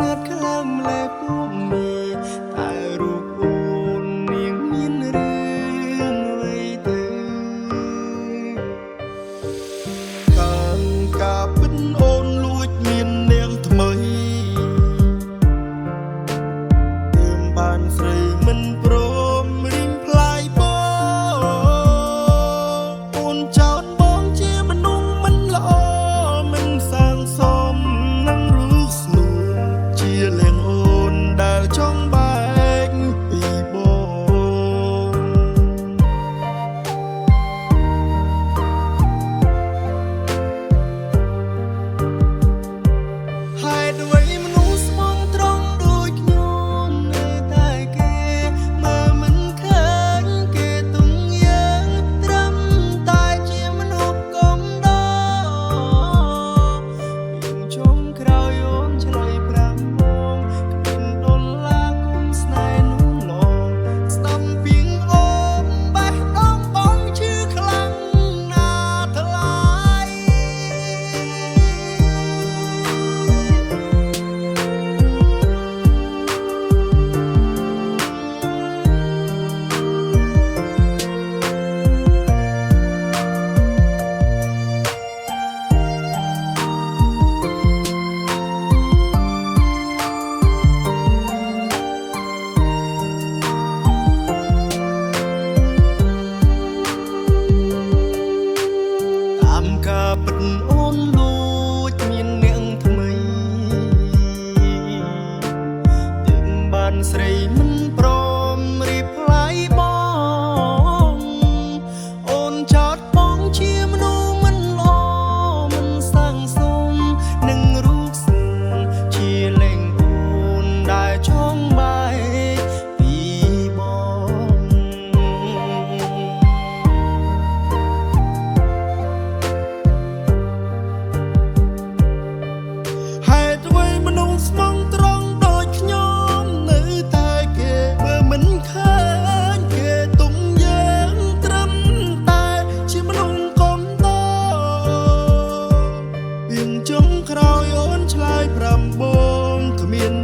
ស្នាត់ខ្លាំងម្លែពួកមេតែរូបអូននាងមានរឿងអ្វីទៅកាលការពិតអូនលួចមាននាងថ្មីទើបបានស្រីមិនព្រមរីងផ្លាយអូនចោទបងជាមនុស្សមិនល្អមិនសាងសមនឹងរូបស្នួនជាលៀងអូនដែលចង់បែកពីបងហេតុអ្វីមនុស្សស្មងត្រង់ដូចខ្ញុំនៅតែគេមើលមិនឃើញគេទុំយើងត្រឹមតែជាមនុស្សកុំដោយើងចុងក្រោយអូនឆ្លើយ5ម៉ោងគ្មានដុល្លារគុំស្នេហ៍នោះឡងស្ដាប់ពីងអូនបេះដូងបងឈឺខ្លាំងណាស់ថ្លៃតាមការពិតអូនលួចមាននាងថ្មីទើបបានស្រីមិនព្រមរីផ្លាយបងអូនចោទបងជាមនុស្សមិនល្អមិនសាងសមនឹងរូបស្នួនជាលែងអូនដែលចង់បែកពីបង ហេតុអ្វីមនុស្សស្មងត្រង់ដូចខ្ញុំនៅតែគេមើលមិនឃើញគេទុំយើងត្រឹមតែជាមនុស្សកុំតវាងចុងក្រោយអូនឆ្លើយ5បងគ្មាន